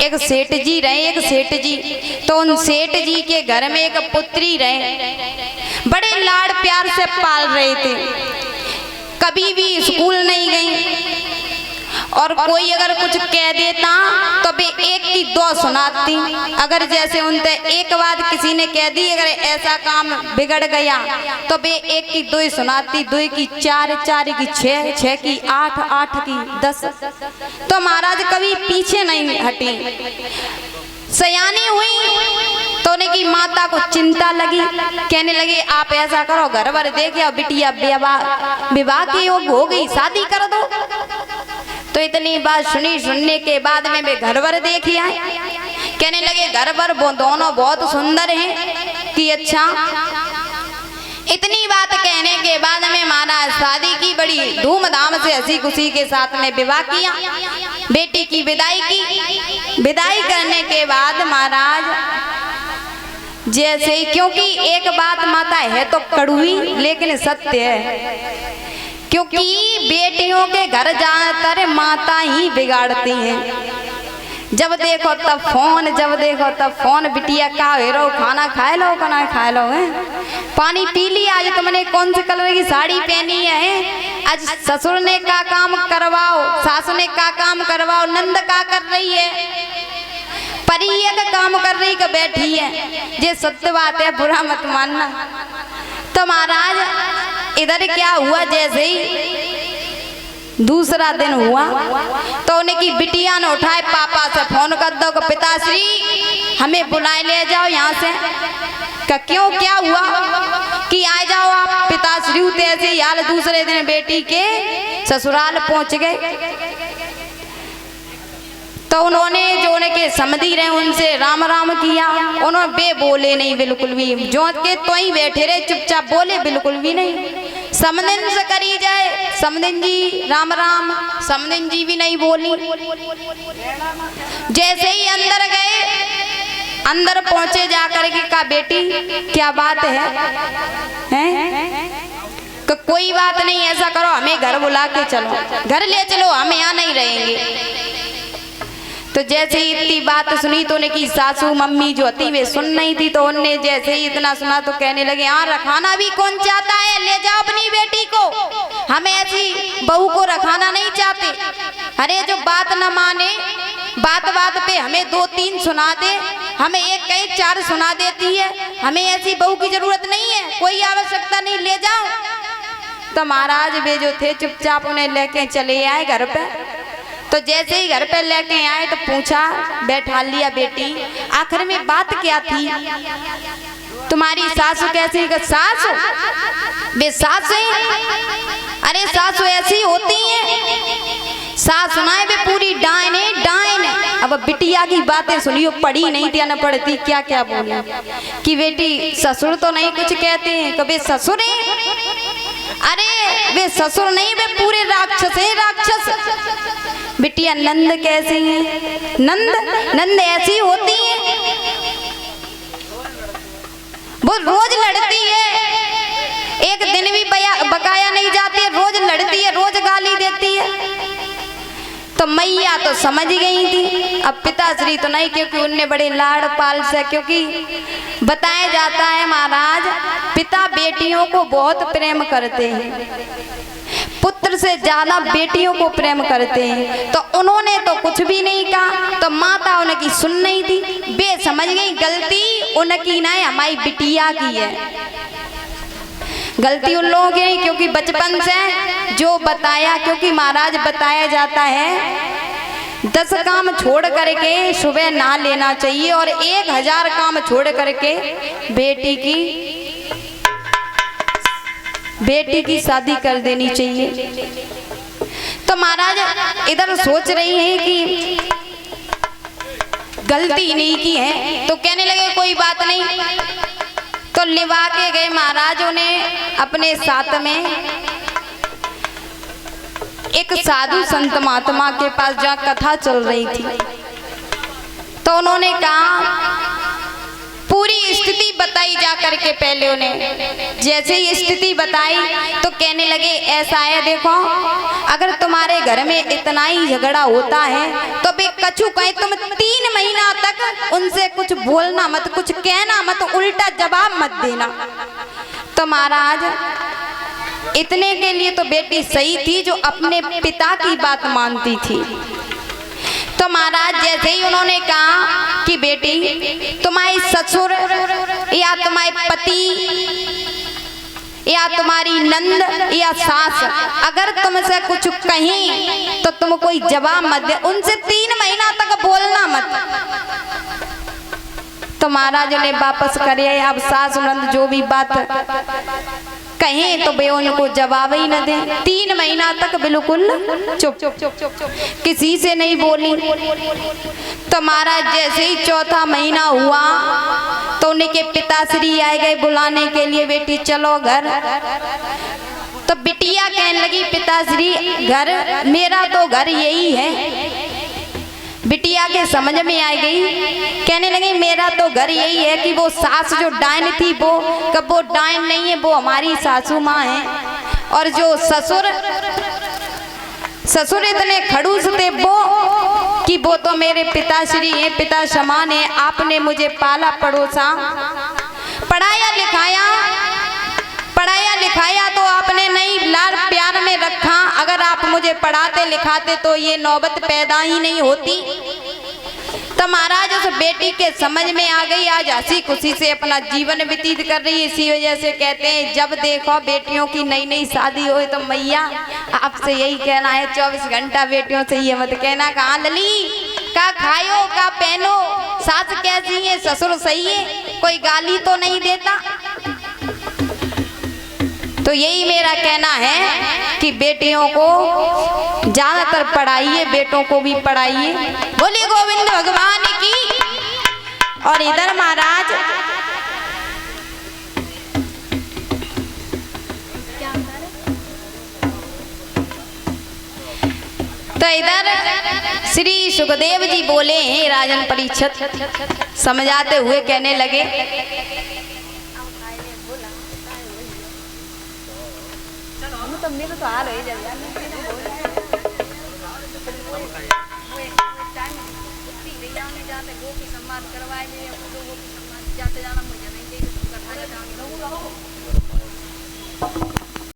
एक सेठ जी रहे, एक सेठ जी। तो उन सेठ जी के घर में एक पुत्री रहे, बड़े लाड़ प्यार से पाल रहे थे। कभी भी स्कूल नहीं गई, और कोई अगर कुछ कह देता तो वे एक की दो सुनाती। अगर जैसे उनसे एक बात किसी ने कह दी, अगर ऐसा काम बिगड़ गया तो वे एक की दो ही सुनाती, दो की चार, चार की छह, छह की आठ, आठ की 10। तो महाराज कभी पीछे नहीं हटी। सयानी हुई तो उनकी माता को चिंता लगी, कहने लगी आप ऐसा करो, घर भर देखे बिटिया विवाह की हो गई, शादी कर दो। तो इतनी बात सुनने के बाद में वे घर भर देखी आए, कहने लगे घर भर वो दोनों बहुत सुंदर हैं कि अच्छा। इतनी बात कहने के बाद में महाराज शादी की, बड़ी धूमधाम से हंसी खुशी के साथ में विवाह किया। बेटी की विदाई की। विदाई करने के बाद महाराज जैसे ही, क्योंकि एक बात माता है तो कड़वी लेकिन सत्य है, क्योंकि बेटियों के घर ज्यादातर माता ही बिगाड़ती हैं। जब देखो तब फोन, जब देखो तब फोन, बिटिया का हेरो, खाना खाए लो, खाना खाए लो, है पानी पी लिया, आज तुमने कौन से कलर की साड़ी पहनी है, आज ससुर ने का काम करवाओ, सासु ने का काम करवाओ, नंद का कर रही है, परिया का काम कर रही का बैठी है। ये सत्य बात है, बुरा मत मानना। तो महाराज इधर क्या हुआ, जैसे ही दूसरा दिन हुआ तो उनकी बिटिया ने उठाए, पापा से फोन कर दो कि पिताश्री हमें बुलाए ले जाओ यहाँ से। क्यों, क्या हुआ कि आ जाओ आप पिताश्री। ऐसे हाल दूसरे दिन बेटी के ससुराल पहुंच गए। तो उन्होंने जो उनके समधी रहे उनसे राम राम किया, उन्होंने बे बोले नहीं बिल्कुल भी, जो के तो ही बैठे रहे चुपचाप, बोले बिल्कुल भी नहीं। समदिन से करी जाए, समदिन जी राम राम, समदिन जी भी नहीं बोली। जैसे ही अंदर गए, अंदर पहुंचे जाकर के कहा बेटी क्या बात है? तो कोई बात नहीं, ऐसा करो हमें घर बुला के चलो, घर ले चलो, हम यहाँ नहीं रहेंगे। तो जैसे ही इतनी बात सुनी तो उनकी सासू मम्मी जो थी वे सुन नहीं थी, तो उनने जैसे ही इतना सुना तो कहने लगे हाँ रखाना भी कौन चाहता है, ले जाओ अपनी बेटी को, हम ऐसी बहू को रखाना नहीं चाहते। अरे जो बात न माने, बात बात पे हमें 2-3 सुना दे, हमें एक कहीं 4 सुना देती है, हमें ऐसी बहू की जरूरत नहीं है, कोई आवश्यकता नहीं, ले जाओ। तो महाराज वे जो थे चुपचाप उन्हें लेके चले आए घर पे। तो जैसे ही घर पे लेके आए तो पूछा, बैठा लिया बेटी, आखिर में बात क्या थी, तुम्हारी सासू कैसी? सासू बे सासू, अरे सासू ऐसी होती है, सास सुनाए वे पूरी डायन है, डायन है। अब बिटिया की बातें सुनियो, पढ़ी नहीं थी न पढ़ती, क्या क्या बोली कि बेटी ससुर तो नहीं कुछ कहते हैं, कभी ससुर है, अरे वे ससुर नहीं, वे पूरे राक्षस है, राक्षस। बिटिया नंद कैसी है? नंद, नंद ऐसी होती है, वो रोज लड़ती है, एक दिन भी बकाया नहीं जाती है, रोज लड़ती है, रोज गाली देती है। तो मैया तो समझ गई थी, अब पिताश्री तो नहीं, क्योंकि उनने बड़े लाड़ पाल से, क्योंकि बताया जाता है महाराज पिता बेटियों को बहुत प्रेम करते हैं, पुत्र से ज्यादा बेटियों को प्रेम करते हैं। तो उन्होंने तो कुछ भी नहीं कहा, तो माता उनकी सुन नहीं थी, वे समझ गई गलती उनकी नहीं, हमारी बिटिया की है, गलती उन लोगों की नहीं, क्योंकि बचपन से जो बताया, क्योंकि महाराज बताया जाता है 10 काम छोड़ करके सुबह नहा लेना चाहिए और 1000 काम छोड़ करके बेटी की शादी कर देनी चाहिए। तो महाराज इधर सोच रही है कि गलती इन्हीं की है, तो कहने लगे कोई बात नहीं। तो लिवा के गए महाराजों ने अपने साथ में एक साधु संत महात्मा के पास, जहाँ कथा चल रही थी, तो उन्होंने कहा पूरी स्थिति बताई जा करके पहले उन्हें। जैसे ही स्थिति बताई तो कहने लगे ऐसा है, देखो अगर तुम्हारे घर में इतना ही झगड़ा होता है तो बे कछु कहे तुम 3 महीना तक उनसे कुछ बोलना मत, कुछ कहना मत, उल्टा जवाब मत देना। तो महाराज इतने के लिए तो बेटी सही थी जो अपने पिता की बात मानती थी। तो महाराज जैसे ही उन्होंने कहा कि बेटी तुम्हारी ससुर या तुम्हारे पति या तुम्हारी नंद या सास अगर तुमसे कुछ कहीं तो तुम कोई जवाब मत दे, उनसे 3 महीना तक बोलना मत। तो महाराज ने वापस करे, अब सास नंद जो भी बात कहें तो वे उनको जवाब ही न दे। 3 महीना तक बिल्कुल चुप, किसी से नहीं बोली। तो महाराज जैसे ही 4था महीना हुआ तो उनके पिताश्री आए गए बुलाने के लिए, बेटी चलो घर। तो बिटिया कहने लगी पिताश्री घर, मेरा तो घर यही है। बिटिया के समझ में आ गई, कहने लगी मेरा तो घर यही है कि वो सास जो डायन थी वो कब वो डायन नहीं है, वो हमारी सासू माँ है। और जो ससुर इतने खड़ूस थे वो कि वो तो मेरे पिताश्री हैं, पिता समान है। आपने मुझे पाला पड़ोसा, पढ़ाया लिखाया तो आपने नहीं लाड प्यार में रखा। अगर आप मुझे पढ़ाते लिखाते तो ये नौबत पैदा ही नहीं होती। तो महाराज उस बेटी के समझ में आ गई, आज हंसी खुशी से अपना जीवन व्यतीत कर रही है। इसी वजह से कहते हैं जब देखो बेटियों की नई नई शादी हो तो मैया आपसे यही कहना है 24 घंटा बेटियों से ये मत कहना कहाँ लली का खायो का पहनो, सास कैसी है ससुर सही है, कोई गाली तो नहीं देता। तो यही मेरा कहना है कि बेटियों को ज्यादातर पढ़ाइए, बेटों को भी पढ़ाइए। बोले गोविंद भगवान की। और इधर महाराज तो इधर श्री सुखदेव जी बोले हैं राजन परीक्षित समझाते हुए कहने लगे तो मेरे तो आ रही जल्दी जाते गोपी सम्मान करवाए गोपी सम्मान जाते जाना मुझे नहीं चाहिए।